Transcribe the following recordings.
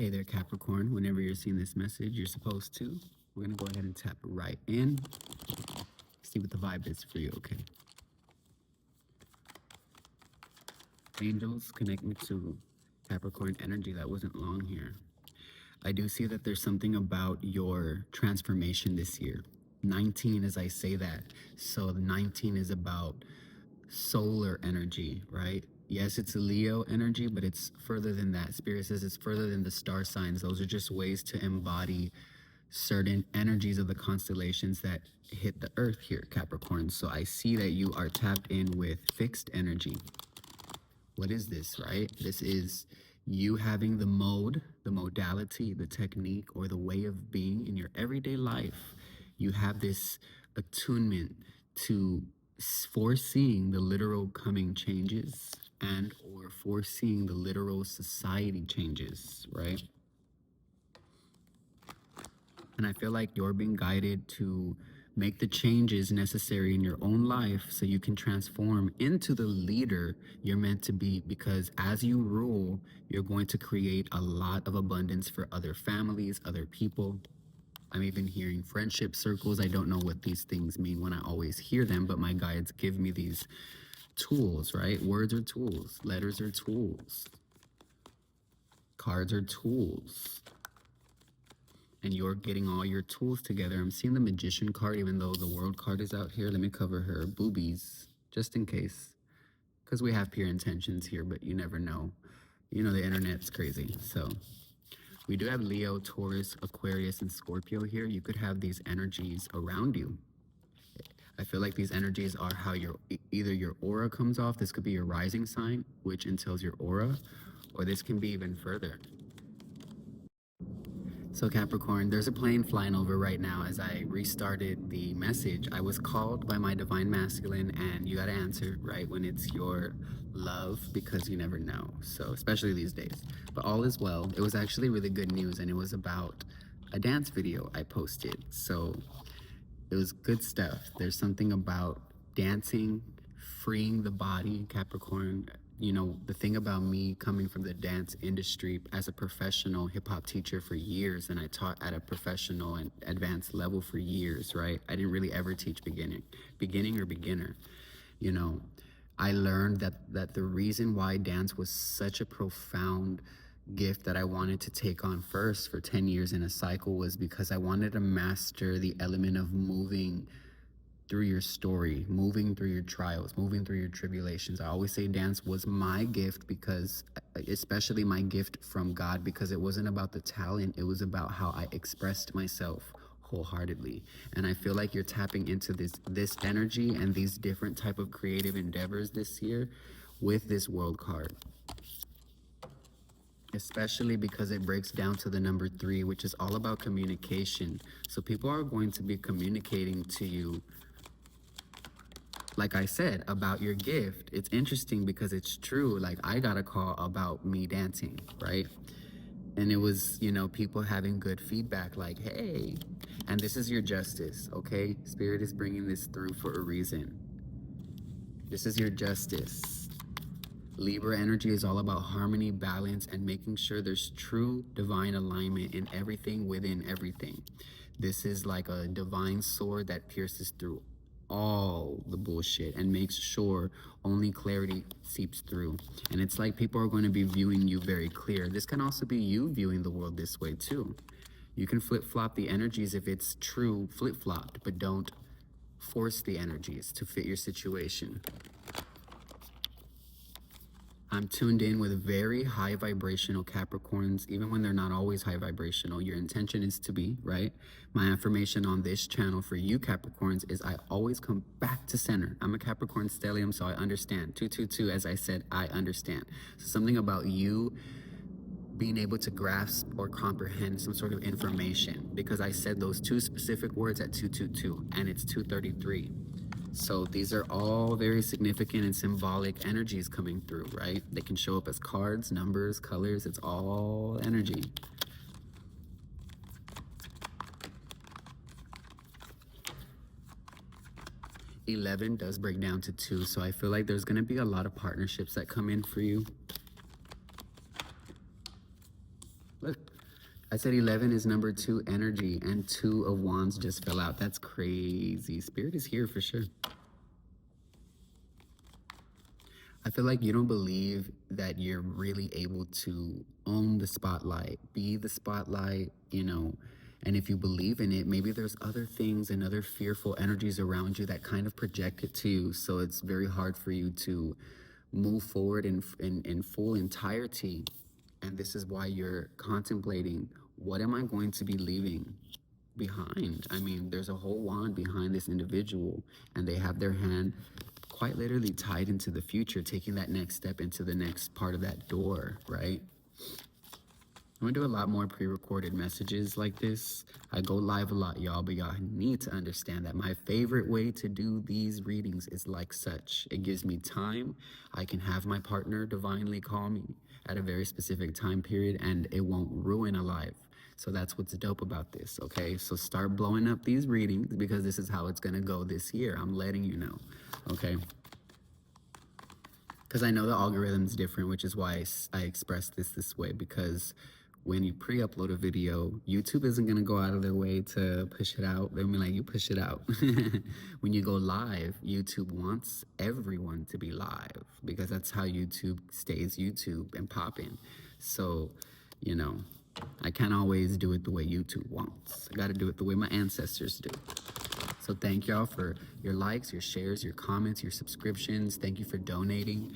Hey there, Capricorn. Whenever you're seeing this message, you're supposed to. We're going to go ahead and tap right in. See what the vibe is for you, okay? Angels, connect me to Capricorn energy. That wasn't long here. I do see that there's something about your transformation this year. 19 as I say that. So 19 is about solar energy, right? Yes, it's a Leo energy, but it's further than that. Spirit says it's further than the star signs. Those are just ways to embody certain energies of the constellations that hit the earth here, Capricorn. So I see that you are tapped in with fixed energy. What is this, right? This is you having the mode, the modality, the technique, or the way of being in your everyday life. You have this attunement to foreseeing the literal coming changes and or foreseeing the literal society changes, right? And I feel like you're being guided to make the changes necessary in your own life so you can transform into the leader you're meant to be, because as you rule, you're going to create a lot of abundance for other families, other people. I'm even hearing friendship circles. I don't know what these things mean when I always hear them, but my guides give me these tools, right? Words are tools, letters are tools, cards are tools. And you're getting all your tools together. I'm seeing the Magician card, even though the World card is out here. Let me cover her boobies, just in case. Because we have pure intentions here, but you never know. You know, the internet's crazy. So we do have Leo, Taurus, Aquarius, and Scorpio here. You could have these energies around you. I feel like these energies are how either your aura comes off. This could be your rising sign, which entails your aura, or this can be even further. So Capricorn, there's a plane flying over right now. As I restarted the message, I was called by my divine masculine, and you got to answer right when it's your love, because you never know. So especially these days, but all is well. It was actually really good news, and it was about a dance video I posted. So it was good stuff. There's something about dancing, freeing the body, Capricorn. You know, the thing about me coming from the dance industry as a professional hip-hop teacher for years, and I taught at a professional and advanced level for years, right? I didn't really ever teach beginning or beginner. You know, I learned that the reason why dance was such a profound gift that I wanted to take on first for 10 years in a cycle was because I wanted to master the element of moving through your story, moving through your trials, moving through your tribulations. I always say dance was my gift, because especially my gift from God, because it wasn't about the talent, it was about how I expressed myself wholeheartedly. And I feel like you're tapping into this energy and these different type of creative endeavors this year with this World card, especially because it breaks down to the number 3, which is all about communication. So people are going to be communicating to you, like I said, about your gift. It's interesting because it's true. Like, I got a call about me dancing, right? And it was, you know, people having good feedback, like, hey, and this is your justice, okay? Spirit is bringing this through for a reason. This is your justice. Libra energy is all about harmony, balance, and making sure there's true divine alignment in everything within everything. This is like a divine sword that pierces through all the bullshit and makes sure only clarity seeps through. And it's like people are going to be viewing you very clear. This can also be you viewing the world this way too. You can flip-flop the energies if it's true flip-flopped, but don't force the energies to fit your situation. I'm tuned in with very high vibrational Capricorns, even when they're not always high vibrational. Your intention is to be, right? My affirmation on this channel for you Capricorns is I always come back to center. I'm a Capricorn stellium, so I understand. 222, as I said, I understand. So something about you being able to grasp or comprehend some sort of information, because I said those 2 specific words at 222, and it's 233. So these are all very significant and symbolic energies coming through, right? They can show up as cards, numbers, colors. It's all energy. $11 does break down to 2, so I feel like there's going to be a lot of partnerships that come in for you. Look, I said 11 is number 2 energy, and 2 of wands just fell out. That's crazy. Spirit is here for sure. I feel like you don't believe that you're really able to own the spotlight, be the spotlight, you know. And if you believe in it, maybe there's other things and other fearful energies around you that kind of project it to you. So it's very hard for you to move forward in full entirety. And this is why you're contemplating, what am I going to be leaving behind? I mean, there's a whole wand behind this individual, and they have their hand quite literally tied into the future, taking that next step into the next part of that door, right? I'm gonna do a lot more pre-recorded messages like this. I go live a lot, y'all, but y'all need to understand that my favorite way to do these readings is like such. It gives me time. I can have my partner divinely call me at a very specific time period, and it won't ruin a life. So that's what's dope about this, okay? So start blowing up these readings, because this is how it's gonna go this year. I'm letting you know, okay? Because I know the algorithm's different, which is why I express this way, because when you pre-upload a video, YouTube isn't gonna go out of their way to push it out. They'll be like, you push it out. When you go live, YouTube wants everyone to be live, because that's how YouTube stays YouTube and popping. So, you know, I can't always do it the way YouTube wants. I gotta do it the way my ancestors do. So thank y'all for your likes, your shares, your comments, your subscriptions. Thank you for donating.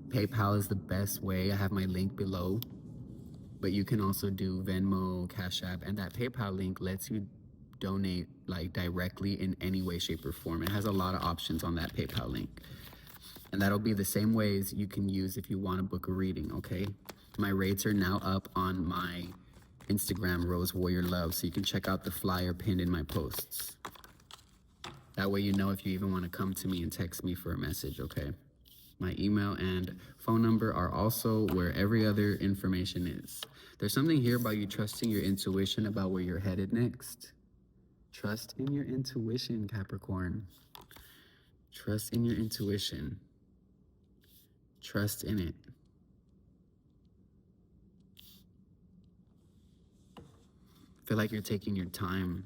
PayPal is the best way. I have my link below. But you can also do Venmo, Cash App, and that PayPal link lets you donate like directly in any way, shape, or form. It has a lot of options on that PayPal link. And that'll be the same ways you can use if you want to book a reading, okay? My rates are now up on my Instagram, Rose Warrior Love, so you can check out the flyer pinned in my posts. That way you know if you even want to come to me and text me for a message, okay? My email and phone number are also where every other information is. There's something here about you trusting your intuition about where you're headed next. Trust in your intuition, Capricorn. Trust in your intuition. Trust in it. I feel like you're taking your time,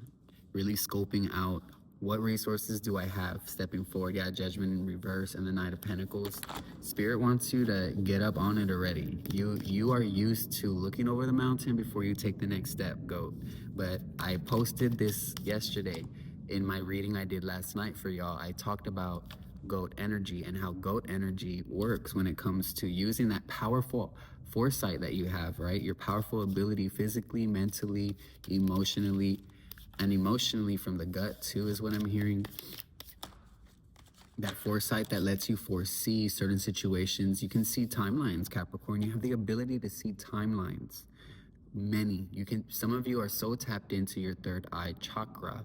really scoping out, what resources do I have stepping forward? Yeah, Judgment in reverse and the Knight of Pentacles. Spirit wants you to get up on it already. You are used to looking over the mountain before you take the next step, goat. But I posted this yesterday in my reading I did last night for y'all. I talked about goat energy and how goat energy works when it comes to using that powerful foresight that you have, right? Your powerful ability physically, mentally, emotionally, and emotionally from the gut too is what I'm hearing. That foresight that lets you foresee certain situations. You can see timelines, Capricorn. You have the ability to see timelines. Many. Some of you are so tapped into your third eye chakra,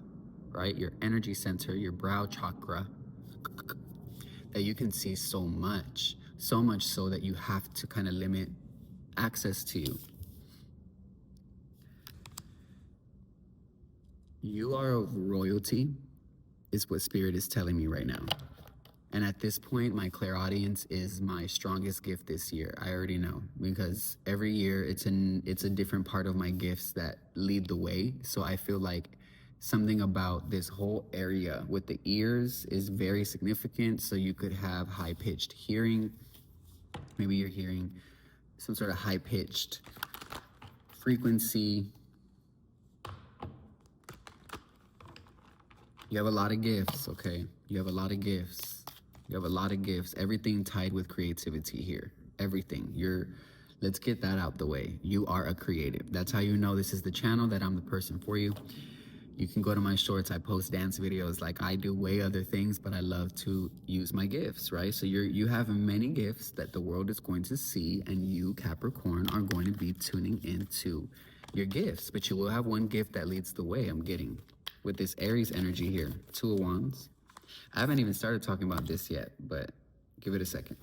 right? Your energy center, your brow chakra, that you can see so much so that you have to kind of limit access to you. You are of royalty, is what Spirit is telling me right now. And at this point, my clairaudience is my strongest gift this year. I already know, because every year it's a different part of my gifts that lead the way. So I feel like something about this whole area with the ears is very significant. So you could have high-pitched hearing. Maybe you're hearing some sort of high-pitched frequency. You have a lot of gifts, okay? You have a lot of gifts. You have a lot of gifts. Everything tied with creativity here. Everything. Let's get that out the way. You are a creative. That's how you know this is the channel, that I'm the person for you. You can go to my shorts. I post dance videos like I do way other things, but I love to use my gifts, right? So you have many gifts that the world is going to see, and you, Capricorn, are going to be tuning into your gifts. But you will have one gift that leads the way, I'm getting. With this Aries energy here, 2 of Wands. I haven't even started talking about this yet, but give it a second.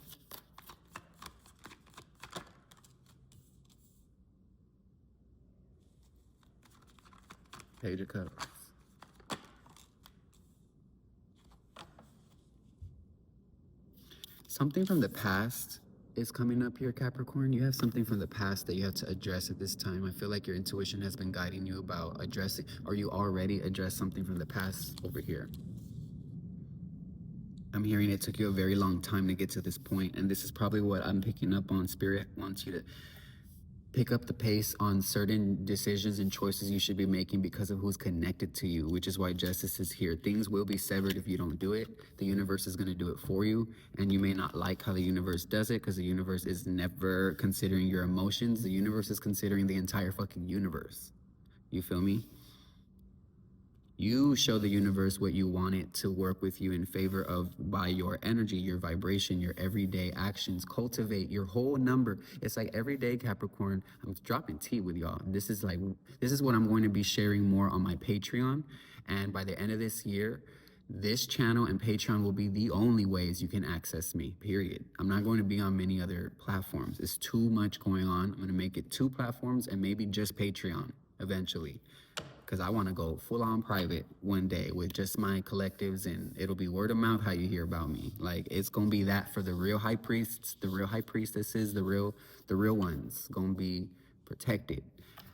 Page of Cups. Something from the past is coming up here, Capricorn. You have something from the past that you have to address at this time. I feel like your intuition has been guiding you about addressing, or you already addressed something from the past over here. I'm hearing it took you a very long time to get to this point, and this is probably what I'm picking up on. Spirit wants you to pick up the pace on certain decisions and choices you should be making because of who's connected to you, which is why justice is here. Things will be severed if you don't do it. The universe is going to do it for you, and you may not like how the universe does it because the universe is never considering your emotions. The universe is considering the entire fucking universe. You feel me? You show the universe what you want it to work with you in favor of by your energy, your vibration, your everyday actions. Cultivate your whole number. It's like every day, Capricorn, I'm dropping tea with y'all. This is what I'm going to be sharing more on my Patreon. And by the end of this year, this channel and Patreon will be the only ways you can access me, period. I'm not going to be on many other platforms. It's too much going on. I'm going to make it 2 platforms and maybe just Patreon eventually, because I want to go full on private one day with just my collectives, and it'll be word of mouth how you hear about me. Like, it's gonna be that for the real high priests, the real high priestesses, the real ones gonna be protected.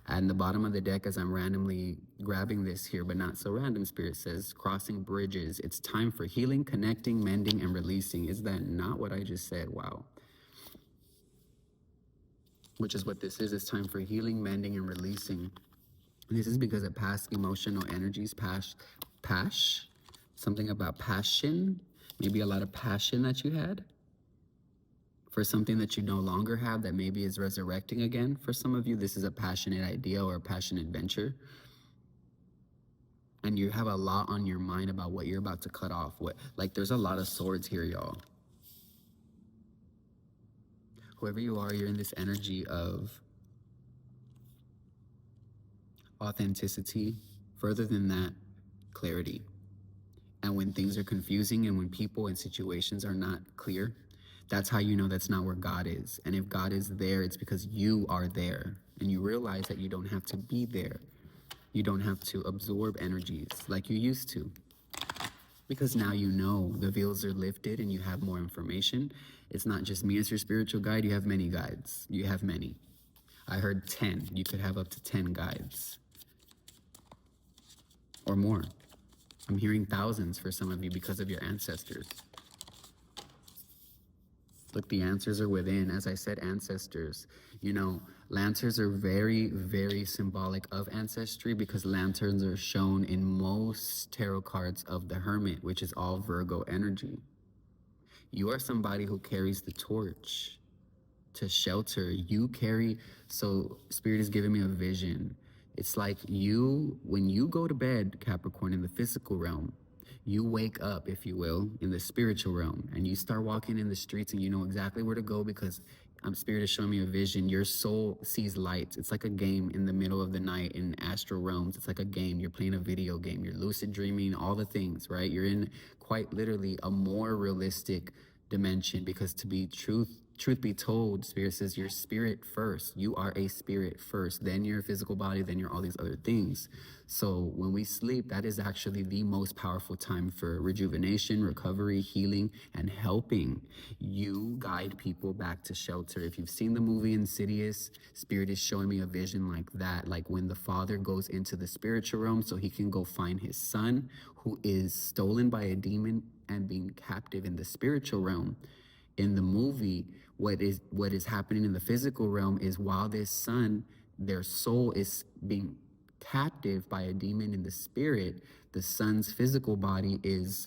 And the bottom of the deck, as I'm randomly grabbing this here, but not so random, Spirit says, crossing bridges. It's time for healing, connecting, mending, and releasing. Is that not what I just said? Wow. Which is what this is. It's time for healing, mending, and releasing. This is because of past emotional energies, something about passion, maybe a lot of passion that you had for something that you no longer have that maybe is resurrecting again. For some of you, this is a passionate idea or a passionate venture. And you have a lot on your mind about what you're about to cut off. There's a lot of swords here, y'all. Whoever you are, you're in this energy of authenticity. Further than that, clarity. And when things are confusing and when people and situations are not clear, that's how you know that's not where God is. And if God is there, it's because you are there. And you realize that you don't have to be there. You don't have to absorb energies like you used to. Because now you know the veils are lifted and you have more information. It's not just me as your spiritual guide. You have many guides. You have many. I heard 10. You could have up to 10 guides. Or more. I'm hearing thousands for some of you because of your ancestors. Look, the answers are within. As I said, ancestors. You know, lanterns are very, very symbolic of ancestry because lanterns are shown in most tarot cards of the Hermit, which is all Virgo energy. You are somebody who carries the torch to shelter. So Spirit is giving me a vision. It's like when you go to bed, Capricorn, in the physical realm, you wake up, if you will, in the spiritual realm, and you start walking in the streets and you know exactly where to go because Spirit is showing me a vision. Your soul sees lights. It's like a game in the middle of the night in astral realms. It's like a game. You're playing a video game. You're lucid dreaming, all the things, right? You're in quite literally a more realistic dimension because to be truth be told, Spirit says you're spirit first. You are a spirit first, then your physical body, then you're all these other things. So when we sleep, that is actually the most powerful time for rejuvenation, recovery, healing, and helping you guide people back to shelter. If you've seen the movie Insidious, Spirit is showing me a vision like that, like when the father goes into the spiritual realm so he can go find his son who is stolen by a demon and being captive in the spiritual realm. In the movie, what is happening in the physical realm is while this son, their soul is being captive by a demon in the spirit, the son's physical body is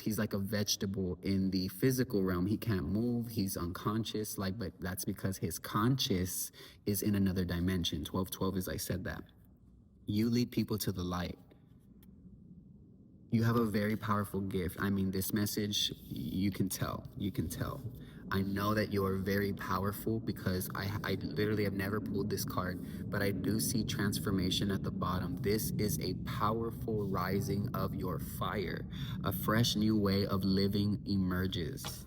he's like a vegetable in the physical realm. He can't move, he's unconscious, but that's because his conscious is in another dimension. 1212 is I said that. You lead people to the light. You have a very powerful gift. I mean, this message, you can tell. I know that you're very powerful because I literally have never pulled this card, but I do see transformation at the bottom. This is a powerful rising of your fire. A fresh new way of living emerges.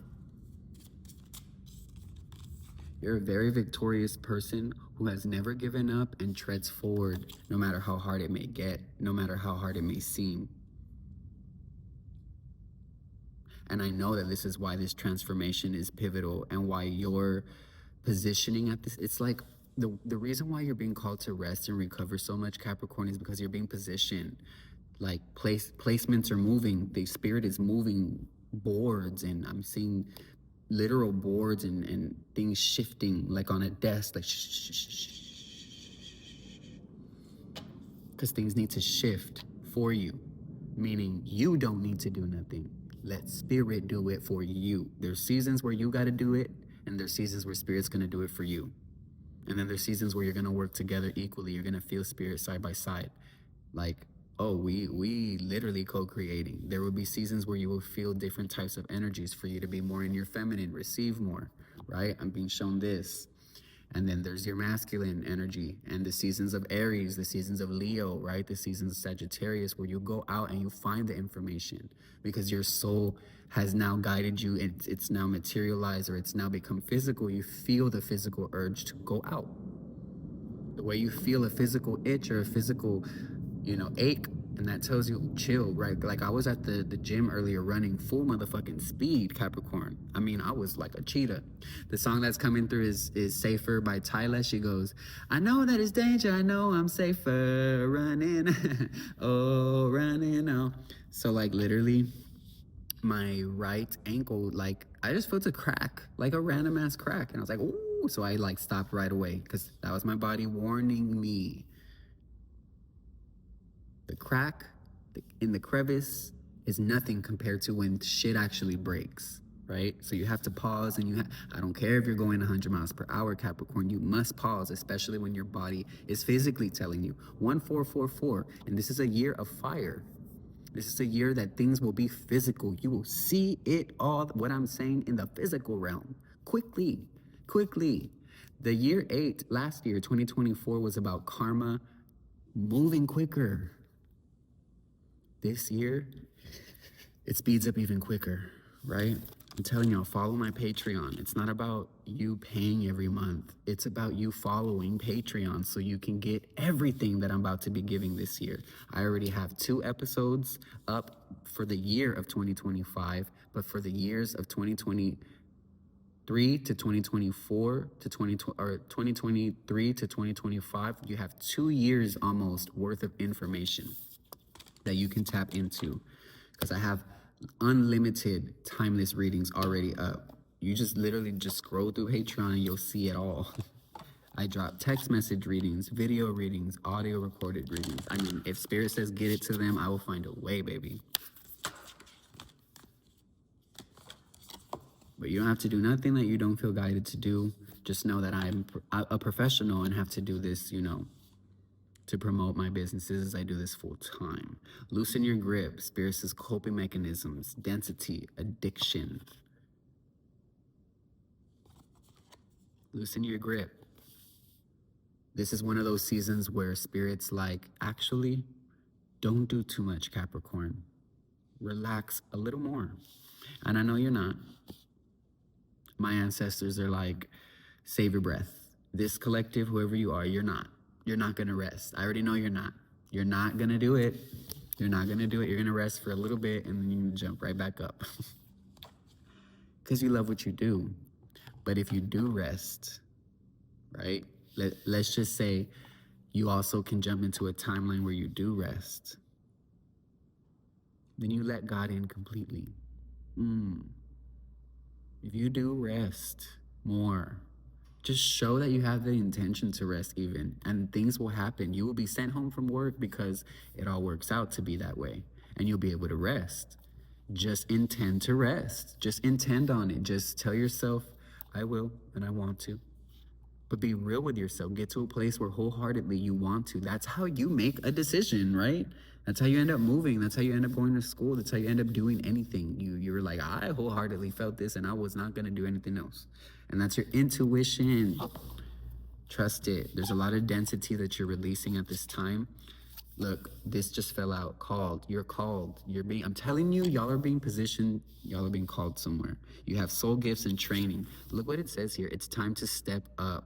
You're a very victorious person who has never given up and treads forward no matter how hard it may get, no matter how hard it may seem. And I know that this is why this transformation is pivotal and why you're positioning at this. It's like the reason why you're being called to rest and recover so much, Capricorn, is because you're being positioned. Like placements are moving. The spirit is moving boards, and I'm seeing literal boards and things shifting like on a desk, like because things need to shift for you, meaning you don't need to do nothing. Let spirit do it for you. There's seasons where you got to do it, and there's seasons where spirit's going to do it for you. And then there's seasons where you're going to work together equally. You're going to feel spirit side by side. Like, oh, we literally co-creating. There will be seasons where you will feel different types of energies for you to be more in your feminine, receive more, right? I'm being shown this. And then there's your masculine energy and the seasons of Aries, the seasons of Leo, right? The seasons of Sagittarius, where you go out and you find the information because your soul has now guided you and it's now materialized, or it's now become physical. You feel the physical urge to go out. The way you feel a physical itch or a physical, ache, and that tells you chill, right? Like I was at the gym earlier running full motherfucking speed, Capricorn. I mean, I was like a cheetah. The song that's coming through is Safer by Tyla. She goes, I know that it's danger, I know I'm safer running. Oh, running, oh. So like literally my right ankle, like I just felt a crack, like a random ass crack. And I was like, ooh. So I like stopped right away because that was my body warning me. The crack in the crevice is nothing compared to when shit actually breaks, right? So you have to pause, and I don't care if you're going 100 miles per hour, Capricorn, you must pause, especially when your body is physically telling you 1444. And this is a year of fire. This is a year that things will be physical. You will see it all, what I'm saying, in the physical realm. Quickly. The year 8, last year, 2024, was about karma moving quicker. This year, it speeds up even quicker, right? I'm telling y'all, follow my Patreon. It's not about you paying every month. It's about you following Patreon so you can get everything that I'm about to be giving this year. I already have 2 episodes up for the year of 2025, but for the years of 2023 to 2024 to 2023 to 2025, you have 2 years almost worth of information that you can tap into, because I have unlimited timeless readings already up. You just literally just scroll through Patreon and you'll see it all. I drop text message readings, video readings, audio recorded readings. I mean, if spirit says get it to them, I will find a way, baby. But you don't have to do nothing that you don't feel guided to do. Just know that I'm a professional and have to do this, to promote my businesses as I do this full time. Loosen your grip, spirit says coping mechanisms, density, addiction. Loosen your grip. This is one of those seasons where spirit's like, actually, don't do too much, Capricorn. Relax a little more. And I know you're not. My ancestors are like, save your breath. This collective, whoever you are, you're not. You're not gonna rest. I already know you're not. You're not gonna do it. You're not gonna do it. You're gonna rest for a little bit and then you jump right back up. Because you love what you do. But if you do rest, right? Let's just say you also can jump into a timeline where you do rest. Then you let God in completely. If you do rest more, just show that you have the intention to rest even, and things will happen. You will be sent home from work because it all works out to be that way, and you'll be able to rest. Just intend to rest. Just intend on it. Just tell yourself, I will and I want to. But be real with yourself. Get to a place where wholeheartedly you want to. That's how you make a decision, right? That's how you end up moving. That's how you end up going to school. That's how you end up doing anything. You're like, I wholeheartedly felt this and I was not going to do anything else. And that's your intuition. Trust it. There's a lot of density that you're releasing at this time. Look, this just fell out. Called. You're called. I'm telling you, y'all are being positioned. Y'all are being called somewhere. You have soul gifts and training. Look what it says here. It's time to step up.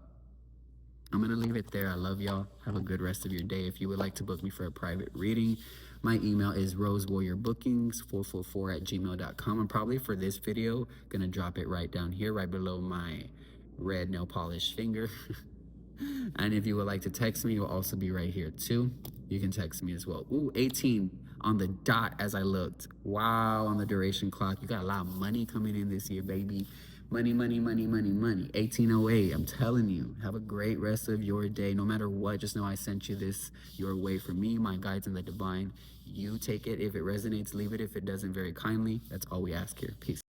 I'm going to leave it there. I love y'all. Have a good rest of your day. If you would like to book me for a private reading, My email is rosewarriorbookings444@gmail.com. And probably for this video, gonna drop it right down here, right below my red nail polish finger. And if you would like to text me, it will also be right here too. You can text me as well. Ooh, 18 on the dot as I looked. Wow, on the duration clock. You got a lot of money coming in this year, baby. Money, money, money, money, money. 1808, I'm telling you. Have a great rest of your day. No matter what, just know I sent you this your way from me, my guides, and the divine. You take it. If it resonates, leave it. If it doesn't, very kindly. That's all we ask here. Peace.